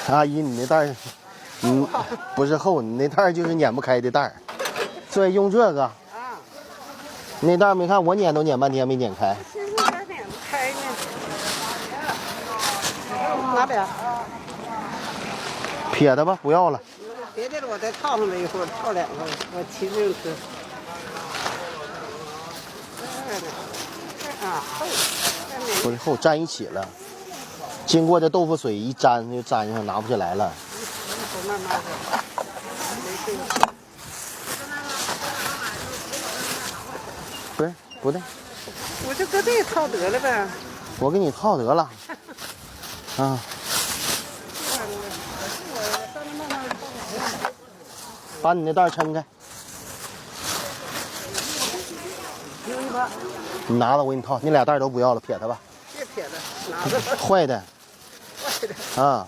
阿姨，你那袋儿，不是厚，你那袋儿就是碾不开的袋儿，所以用这个。你那袋儿没看我碾都碾半天没碾开。现在还碾不开呢。哪边？撇的吧，不要了。别的了，我再套上了一会儿，套两个，我骑自行车。啊，厚，不是厚，粘一起了。经过这豆腐水一粘就粘上，拿不起来了。慢慢的，不是，不对，我就搁这套得了呗。我给你套得了。啊。把你那袋撑开。你拿着，我给你套。你俩袋都不要了，撇它吧。别撇了，拿着吧。坏的。坏的。啊。